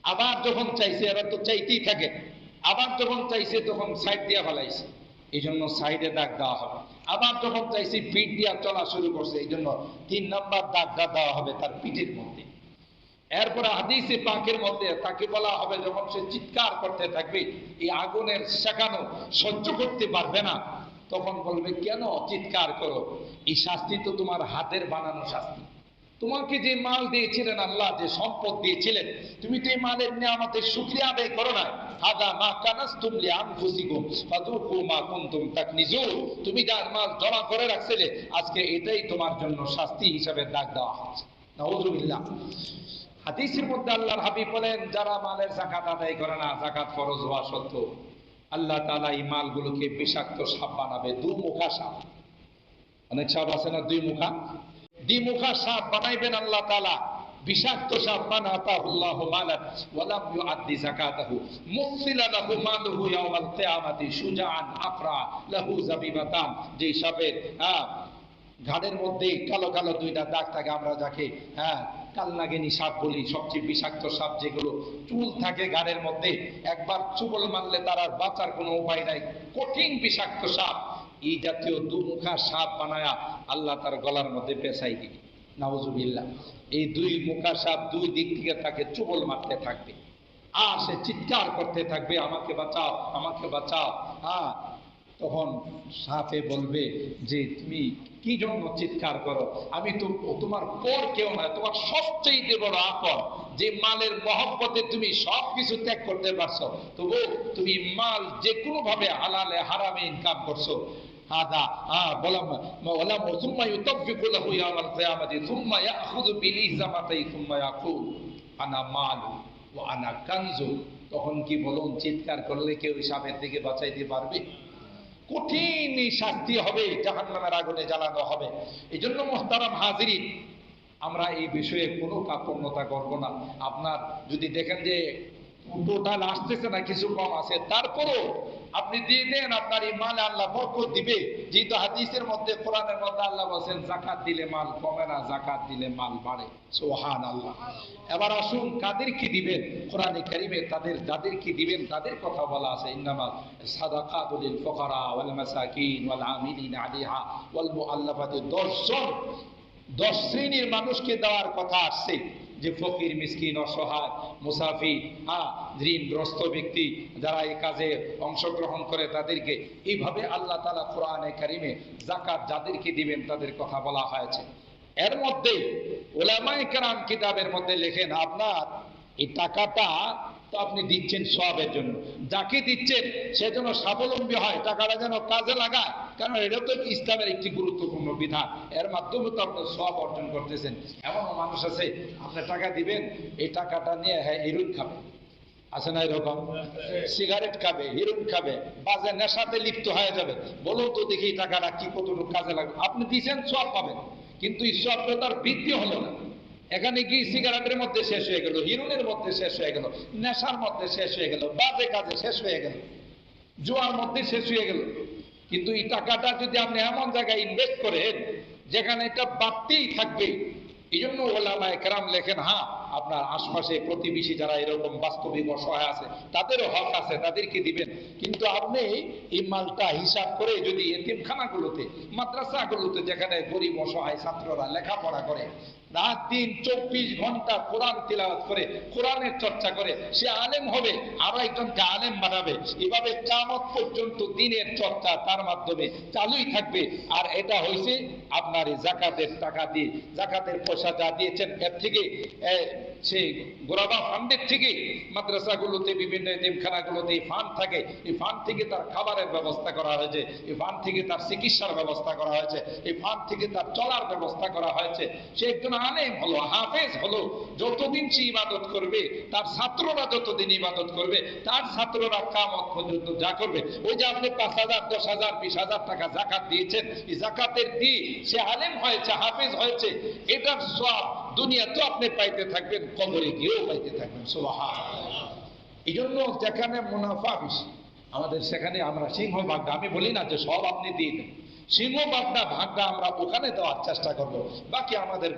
আবার যখন চাইছে, এবার তো চাইতেই থাকে, আবার যখন চাইছে তখন সাইড দিয়ে ফেলাইছে, এই জন্য সাইডে দাগ দেওয়া হবে। আবার যখন চাইছে পিঠ দিয়ে চলা শুরু করছে, এই জন্য 3 নম্বর দাগটা দেওয়া হবে তার পিঠের মধ্যে। এরপরে হাদিসে পাকের মধ্যে তাকে বলা হবে, যখন সে চিৎকার করতে থাকবে, এই আগুনের সেকানো সহ্য করতে পারবে না, তখন বলবে, কেন চিৎকার করো? এই শাস্তি তো তোমার হাতের বানানো শাস্তি। তোমাকে যে মাল দিয়েছিলেন আল্লাহ, যে সম্পদ দিয়েছিলেন, তুমি তো এই মালের নিয়ামতের শুকরিয়া আদায় করো না। হাদা মা কানাসতুম লিআনফুসিকুম ফাযুকু মা কুনতুম তাকনিজুন। তুমি যার মাল জমা করে রাখছিলে, আজকে এটাই তোমার জন্য শাস্তি হিসাবে দাগ দেওয়া হচ্ছে। নাউযুবিল্লাহ। হাদিসের মধ্যে আল্লাহর হাবিব বলেন, যারা মালের যাকাত আদায় করে না, যাকাত ফরজ হওয়া সত্ত্বেও, আল্লাহ তাআলা এই মালগুলোকে বিষাক্ত সাপ বানাবে, দুমুখা সাপ। অনেক সাপ আছে না দুই মুখা সাপ বানাইবেন আল্লাহ তাআলা, বিষাক্ত সাপ। মান আতাহুল্লাহু মালান ওয়া লাম ইউআদ্দি যাকাতাহু মুসিলা লাহু মালুহু ইয়াওমাল কিয়ামাতি শুজাআন আকরা লাহু যাবিবাতান। যে সাপের ঘাড়ের মধ্যে কালো কালো 2টা দাগ থাকে, আমরা যাকে কালনাগিনী সাপ বলি, সবচেয়ে বিষাক্ত সাপ যেগুলো চুল থাকে ঘাড়ের মধ্যে, একবার চুবল মারলে তার আর বাঁচার কোনো উপায় নাই, কঠিন বিষাক্ত সাপ। এই জাতীয় দুমুখা সাপ বানায়া আল্লাহ তার গলার মধ্যে পেঁচাই দিবে। নাউজুবিল্লাহ। এই দুই মুখা সাপ দুই দিক থেকে তাকে চুবল মারতে থাকবে, আর সে চিৎকার করতে থাকবে, আমাকে বাঁচাও, আমাকে বাঁচাও। হ্যাঁ, তখন সাপে বলবে যে তুমি কি জন্য চিৎকার করো, আমি তো তোমার পর কেউ না, তোমার সবচেয়ে বড় আপন, যে মালের মহব্বতে তুমি সবকিছু ত্যাগ করতে পারছো, তবু তুমি মাল যে কোনো ভাবে হালালে হারামে ইনকাম করছো। হাদা বললাম ওয়ালাম সুম্মা ইউতাফিকু লাহু ইয়াওমাল কিয়ামাতি সুম্মা ইয়াখুযু বিলিজামাতাই সুম্মা ইয়াকুল আনা মালু ওয়া আনা কানজু। তখন কি বলুন, চিৎকার করলে কেউ সাপের থেকে বাঁচাইতে পারবে? কঠিন শাস্তি হবে, জাহান্নামের আগুনে জ্বালানো হবে। এই জন্য মুহতারাম হাজিরিন, আমরা এই বিষয়ে কোনো কার্পণ্যতা করব না। আপনার যদি দেখেন যে টোটাল আসতেছে না, কিছু কম আছে, তারপরও আপনি দিয়ে দেন, আপনার এই মালে আল্লাহ বরকত দিবে। যেহেতু হাদিসের মধ্যে, কোরআনের মধ্যে আল্লাহ বলেন যাকাত দিলে মাল কমে না, যাকাত দিলে মাল বাড়ে। সুবহানাল্লাহ। এবার আসুন, কাদেরকে দিবেন? কোরআনে কারীমে যাদেরকে দিবেন তাদের কথা বলা আছে, ইন্নামা সাদাকাতু লিল ফুকারা ওয়াল মাসাকিন ওয়াল আমিলিনা আলাইহা ওয়াল মুআল্লাফাতি। 10 শ্রেণীর মানুষকে দেওয়ার কথা আসছে, যে ফকির, মিসকিন, অসহায়, মুসাফির, ঋণগ্রস্ত ব্যক্তি, যারা এই কাজে অংশগ্রহণ করে তাদেরকে। এইভাবে আল্লাহ তাআলা কোরআনে কারীমে যাকাত যাদেরকে দিবেন তাদের কথা বলা হয়েছে। এর মধ্যে উলামায়ে কেরাম কিতাবের মধ্যে লেখেন, আপনার এই টাকাটা তো আপনি দিচ্ছেন সওয়াবের জন্য, যাকে দিচ্ছেন সে যেন স্বাবলম্বী হয়, টাকাটা যেন কাজে লাগায়, কারণ এটা তো ইসলামের একটি গুরুত্বপূর্ণ বিধান, এর মাধ্যমে তো আপনি সওয়াব অর্জন করতেছেন। এমনও মানুষ আছে, আপনি টাকা দিবেন, এই টাকাটা নিয়ে হিরোইন খাবে, আছে না এরকম? সিগারেট খাবে, হিরোইন খাবে, বাজে নেশাতে লিপ্ত হয়ে যাবে। বলুন তো দেখি এই টাকাটা কি কতটুকু কাজে লাগবে? আপনি দিচ্ছেন, সওয়াব পাবেন, কিন্তু এই সওয়াবটা তার বৃদ্ধি হলো না। এখানে কি সিগারেটের মধ্যে শেষ হয়ে গেল, হিরোইনের মধ্যে শেষ হয়ে গেল, নেশার মধ্যে শেষ হয়ে গেল, বাজে কাজে শেষ হয়ে গেল, জুয়ার মধ্যে শেষ হয়ে গেল। কিন্তু এই টাকাটা যদি আপনি এমন জায়গায় ইনভেস্ট করেন যেখানে এটা বাড়তেই থাকবে, এই জন্য ওলামায়ে কেরাম লেখেন, আপনার আশপাশে প্রতিবেশী যারা এরকম বাস্তবিক অসহায় আছে, তাদেরও হক আছে, তাদেরকে দিবেন। কিন্তু আপনি এই মালটা হিসাব করে যদি এতিমখানাগুলোতে, মাদ্রাসাগুলোতে, যেখানে গরিব অসহায় ছাত্ররা লেখাপড়া করে, রাত দিন 24 ঘন্টা কোরআন তিলাওয়াত করে, কোরআনের চর্চা করে, সে আলেম হবে, আরো একজনকে আলেম বানাবে, এভাবে কিয়ামত পর্যন্ত দিনের চর্চা তার মাধ্যমে চালুই থাকবে। আর এটা হয়েছে আপনার এই যাকাতের টাকা দিয়ে, যাকাতের পয়সা যা দিয়েছেন এর থেকে, সেই গোরাবা ফান্ডের থেকে, মাদ্রাসাগুলোতে, বিভিন্ন এতিমখানাগুলোতে এই ফান্ড থাকে, এই ফান্ড থেকে তার খাবারের ব্যবস্থা করা হয়েছে, এই ফান্ড থেকে তার চিকিৎসার ব্যবস্থা করা হয়েছে, এই ফান্ড থেকে তার চলার ব্যবস্থা করা হয়েছে। সে একজন আলেম হলো, হাফেজ হলো, যতদিন সে ইবাদত করবে, তার ছাত্ররা যতদিন ইবাদত করবে, তার ছাত্ররা কিয়ামত পর্যন্ত যা করবে, ওই যে আপনি 5,000, 10,000, 20,000 টাকা যাকাত দিয়েছেন, এই যাকাতের দিয়ে সে আলেম হয়েছে, হাফেজ হয়েছে, এটার সওয়াব দুনিয়াতেও আপনি পাইতে থাকবেন, কবরে গিয়েও পাইতে থাকবেন। সুবহানাল্লাহ। এই জন্য যেখানে মুনাফা বেশি, আমাদের সেখানে আমরা সিংহভাগটা, আমি বলি না যে সব আপনি দিয়ে দেন, সিংহভাগটা ভাগটা আমরা ওখানে দেওয়ার চেষ্টা করব। বাকি আমাদের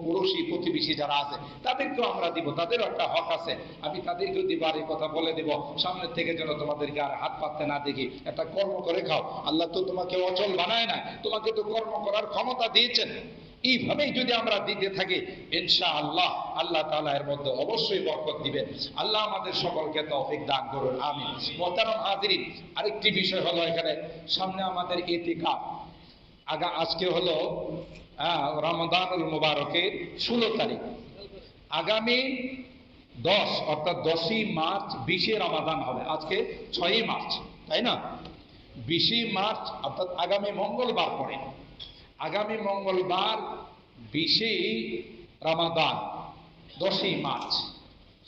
পড়োশি প্রতিবেশী যারা আছে তাদেরকেও আমরা দিব, তাদেরও একটা হক আছে, আমি তাদেরকেও দিবার এই কথা বলে দেব, সামনের থেকে যেন তোমাদেরকে আর হাত পাততে না দেখি, একটা কর্ম করে খাও। আল্লাহ তো তোমাকে অচল বানায় না, তোমাকে তো কর্ম করার ক্ষমতা দিয়েছেন। এইভাবেই যদি আমরা দিতে থাকি, ইনশাআল্লাহ আল্লাহ তাআলা এর মধ্যে অবশ্যই বরকত দিবেন। আল্লাহ আমাদের সকলকে তৌফিক দান করুন, আমিন। মুহতারাম হাজিরিন, আরেকটি বিষয় হলো, এখানে সামনে আমাদের ইতিকাফ, আজকে হলো রমাদানুল মুবারকের 16 তারিখ, আগামী 10 অর্থাৎ 10ই মার্চ 20 রমাদান হবে, আজকে 6ই মার্চ, তাই না? 20 মার্চ অর্থাৎ আগামী মঙ্গলবার পরে, আগামী মঙ্গলবার 20 রমাদান, 10ই মার্চ,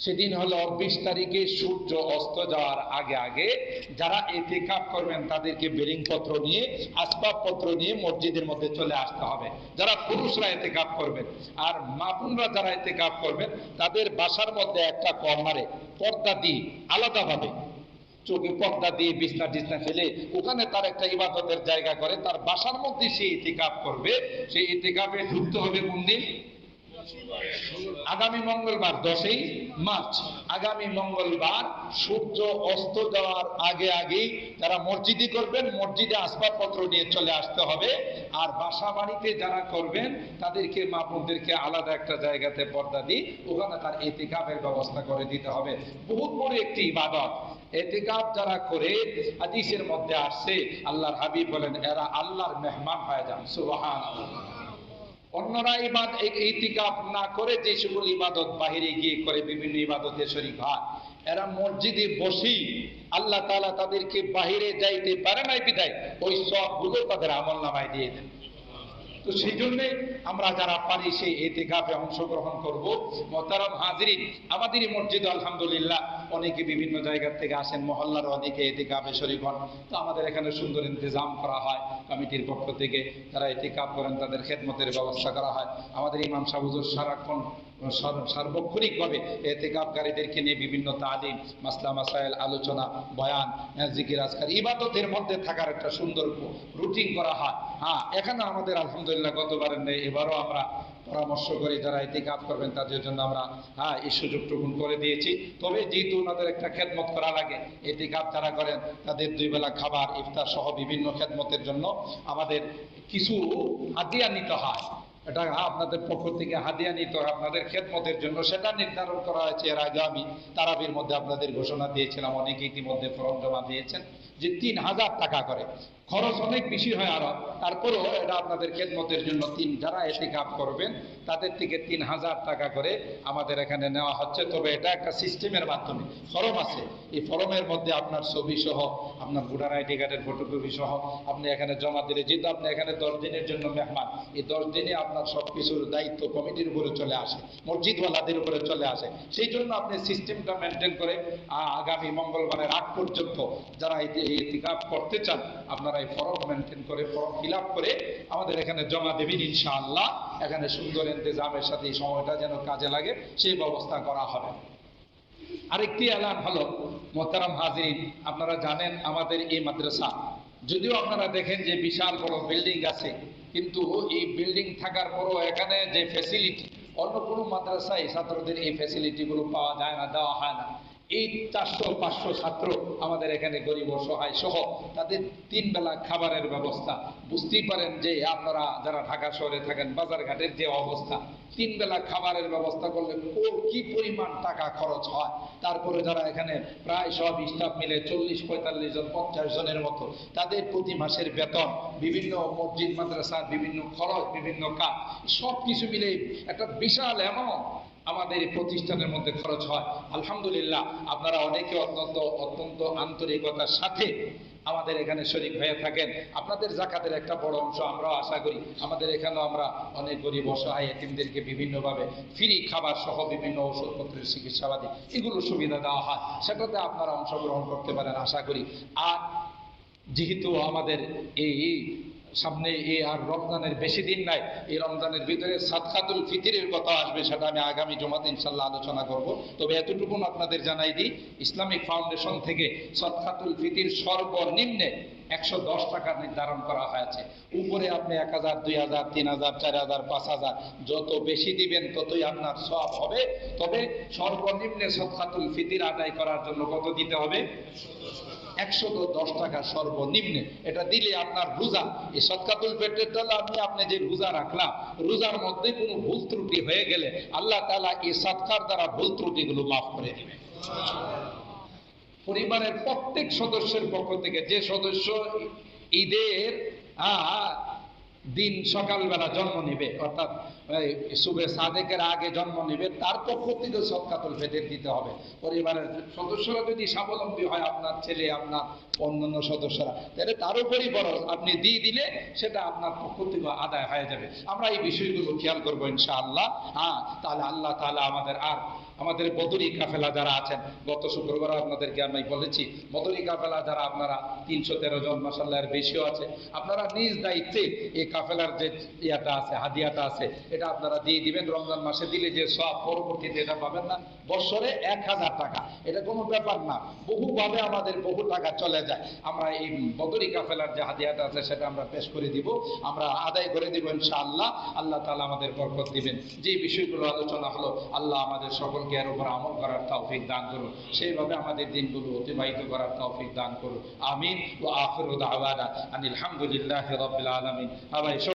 সেদিন হলো 20 তারিখে সূর্য অস্ত যাওয়ার আগে আগে যারা ইতিকাফ করবেন তাদেরকে বেরিং পত্র নিয়ে, আসবাবপত্র নিয়ে মসজিদের মধ্যে চলে আসতে হবে, যারা পুরুষরা ইতিকাফ করবেন। আর মা বোনরা যারা ইতিকাফ করবেন তাদের বাসার মধ্যে একটা কর্নারে পর্দা দিয়ে আলাদাভাবে, চোখে পর্দা দিয়ে বিছনা টিছনা ফেলে ওখানে তার একটা ইবাদতের জায়গা করে, তার বাসার মধ্যে সে ইতিকাফ করবে। সেই ইতিকাফে ঢুকতে হবে কোন দিন? আগামী মঙ্গলবার 10ই মার্চ, আগামী মঙ্গলবার সূর্য অস্ত যাওয়ার আগে আগেই যারা মসজিদে করবেন মসজিদে আসবাবপত্র নিয়ে চলে আসতে হবে। আর বাসা বাড়িতে যারা করবেন তাদেরকে মা বোনদেরকে আলাদা একটা জায়গাতে পর্দা দিয়ে ওখানে তার ইতিকাফের ব্যবস্থা করে দিতে হবে। বহুত বড় একটি ইবাদত। ইতিকাফ যারা করে হাদিসের মধ্যে আসছে আল্লাহর হাবিব বলেন এরা আল্লাহর মেহমান হয়ে যান। সুবহানাল্লাহ। অন্যরা ইতিকাফ না করে যে সকল ইবাদত বাহিরে গিয়ে করে বিভিন্ন ইবাদতে শরীক হয়, এরা মসজিদে বসেই আল্লাহ তাআলা তাদেরকে বাহিরে যাইতে পারে নাই বিধায় ওই সবগুলো তাদের আমলনামায় দিয়ে দেন। তো সেই জন্য আমরা যারা পারি সেই ইতিকাফে অংশগ্রহণ করব। মোহতারাম হাজিরিন, আমাদেরই মসজিদ আলহামদুলিল্লাহ অনেকে বিভিন্ন জায়গা থেকে আসেন, মহল্লার অনেকে ইতিকাফে শরীক হন। তো আমাদের এখানে সুন্দর ইন্তজাম করা হয় কমিটির পক্ষ থেকে, যারা ইতিকাফ করেন তাদের খেদমতের ব্যবস্থা করা হয়। আমাদের ইমাম সাহেব হুজুর সারাক্ষণ সার্বক্ষণিকভাবে ইতিকাফকারীদেরকে নিয়ে বিভিন্ন তালিম, মাসলা মাসাইল, আলোচনা, বয়ান, জিকির, আজকার, ইবাদতের মধ্যে থাকার একটা সুন্দর রুটিন করা হয়। হ্যাঁ, এখানে আমাদের আলহামদুলিল্লাহ গতবারের নেই, এবারও আমরা পরামর্শ করি যারা ইতিকাফ করবেন তাদের জন্য আমরা এই সুযোগটুকুন করে দিয়েছি। তবে যেহেতু ওনাদের একটা খেদমত করা লাগে, ইতিকাফ যারা করেন তাদের 2 বেলা খাবার, ইফতার সহ বিভিন্ন খেদমতের জন্য আমাদের কিছু হাদিয়া নিতে হয়। এটা আপনাদের পক্ষ থেকে হাদিয়া নিতে হয় আপনাদের খেদমতের জন্য, সেটা নির্ধারণ করা হয়েছে। এর আগে আমি তারাবির মধ্যে আপনাদের ঘোষণা দিয়েছিলাম, অনেকে ইতিমধ্যে ফরম জমা দিয়েছেন যে 3000 টাকা করে। খরচ অনেক বেশি হয় আরো, তারপরেও এটা আপনাদের খেদমতের জন্য যারা ইতিকাফ করবেন তাদের থেকে 3000 টাকা করে আমাদের এখানে নেওয়া হচ্ছে। তবে এটা একটা সিস্টেমের মাধ্যমে ফরম আছে, এই ফরমের মধ্যে আপনার ছবি সহ, আপনার ভোটার আইডি কার্ডের ফটোকপি সহ আপনি এখানে জমা দিলে, যেহেতু আপনি এখানে 10 দিনের জন্য মেহমান, এই 10 দিনে আপনার সবকিছুর দায়িত্ব কমিটির উপরে চলে আসে, মসজিদওয়ালাদের উপরে চলে আসে। সেই জন্য আপনি সিস্টেমটা মেনটেন করে আগামী মঙ্গলবারের আগ পর্যন্ত যারা ইতিকাফ করতে চান আপনারা এই ফরম মেনটেন করে, ফরম ফিল আপ করে আমাদের এখানে জমা দেবেন। ইনশাআল্লাহ এখানে সুন্দর ইন্তজামের সাথে এই সময়টা যেন কাজে লাগে সেই ব্যবস্থা করা হবে। আরেকটি এলান হলো, মোহতারাম হাজিরিন, আপনারা জানেন আমাদের এই মাদ্রাসা, যদিও আপনারা দেখেন যে বিশাল বড় বিল্ডিং আছে, কিন্তু এই বিল্ডিং থাকার পরও এখানে যে ফ্যাসিলিটি, অন্য কোনো মাদ্রাসায় ছাত্রদের এই ফ্যাসিলিটিগুলো পাওয়া যায় না, দেওয়া হয় না। এই 400-500 ছাত্র আমাদের এখানে গরিব অসহায় সহ তাদের 3 বেলা খাবারের ব্যবস্থা, বুঝতেই পারেন যে আপনারা যারা ঢাকা শহরে থাকেন বাজার ঘাটের যে অবস্থা, 3 বেলা খাবারের ব্যবস্থা করলে কি পরিমাণ টাকা খরচ হয়। তারপরে যারা এখানে প্রায় সব স্টাফ মিলে 40-45 জন 50 জনের মতো, তাদের প্রতি মাসের বেতন, বিভিন্ন মসজিদ মাদ্রাসার বিভিন্ন খরচ, বিভিন্ন কাজ, সব কিছু মিলে একটা বিশাল অ্যামাউন্ট আমাদের এই প্রতিষ্ঠানের মধ্যে খরচ হয়। আলহামদুলিল্লাহ আপনারা অনেকে অত্যন্ত আন্তরিকতার সাথে আমাদের এখানে শরীক হয়ে থাকেন। আপনাদের যাকাতের একটা বড় অংশ আমরাও আশা করি, আমাদের এখানেও আমরা অনেক গরিব অসহায় এতিমদেরকে বিভিন্নভাবে ফ্রি খাবার সহ বিভিন্ন ওষুধপত্রের চিকিৎসাবাদী এগুলো সুবিধা দেওয়া হয়, সেটাতে আপনারা অংশগ্রহণ করতে পারেন আশা করি। আর যেহেতু আমাদের এই সামনে আর রমজানের বেশি দিন নাই, এই রমজানের ভিতরে সাদকাতুল ফিতরের কথা আসবে, সেটা আমি আগামী জুমাতে ইনশাআল্লাহ আলোচনা করব। তবে এতটুকু আপনাদের জানাই দিই, ইসলামিক ফাউন্ডেশন থেকে সাদকাতুল ফিতর সর্বনিম্নে 110 টাকা নির্ধারণ করা হয়েছে। উপরে আপনি 1000, 2000, 3000, 4000, 5000 যত বেশি দিবেন ততই আপনার সওয়াব হবে। তবে সর্বনিম্নে সাদকাতুল ফিতর আদায় করার জন্য কত দিতে হবে? 110 টাকা সর্বনিম্নে। এটা দিলে আপনার রোজা, এই সাদকাতুল ফিতরটা আপনি যে রোজা রাখলাম, রোজার মধ্যে কোনো ভুল ত্রুটি হয়ে গেলে আল্লাহ তাআলা এই সাদকার দ্বারা ভুল ত্রুটিগুলো মাফ করে দিবেন। পরিবারের প্রত্যেক সদস্যের পক্ষ থেকে, যে সদস্য ঈদের দিন সকালবেলা জন্ম নেবে, অর্থাৎ সুবে সাদেকের আগে জন্ম নেবে, তার পক্ষ থেকে সাদকাতুল ফিতর দিতে হবে। পরিবারের সদস্যরা যদি স্বাবলম্বী হয়, আপনার ছেলে, আপনার অন্যান্য সদস্যরা, তাহলে তার উপরই বড় আপনি দিয়ে দিলে সেটা আপনার পক্ষ থেকে আদায় হয়ে যাবে। আমরা এই বিষয়গুলো খেয়াল করবো ইনশাআল্লাহ। তাহলে আল্লাহ তাআলা আমাদের আর আমাদের বদরি কাফেলা যারা আছেন, গত শুক্রবার আপনাদেরকে আমি বলেছি, বদরি কাফেলা যারা আপনারা 313 জন মাশাআল্লাহ এর বেশিও আছে, আপনারা নিজ দায়িত্বে এই কাফেলার যে ইয়াটা আছে, হাদিয়াটা আছে, এটা আপনারা দিয়ে দিবেন। রমজান মাসে দিলে যে সব, পরবর্তীতে এটা পাবেন না। বছরে 1000 টাকা, এটা কোনো ব্যাপার না। বহুভাবে আমাদের বহু টাকা চলে যায়। আমরা এই বদরি কাফেলার যে হাদিয়াটা আছে সেটা আমরা পেশ করে দিব, আমরা আদায় করে দিব ইনশাআল্লাহ। আল্লাহ তাআলা আমাদের বরকত দিবেন। যে বিষয়গুলো আলোচনা হলো, আল্লাহ আমাদের সকলকে এর উপর আমল করার তৌফিক দান করুন, সেইভাবে আমাদের দিনগুলো অতিবাহিত করার তৌফিক দান করুন। আমিন। ওয়া আখিরু দাওয়ানা আনিল হামদুলিল্লাহি রাব্বিল আলামিন।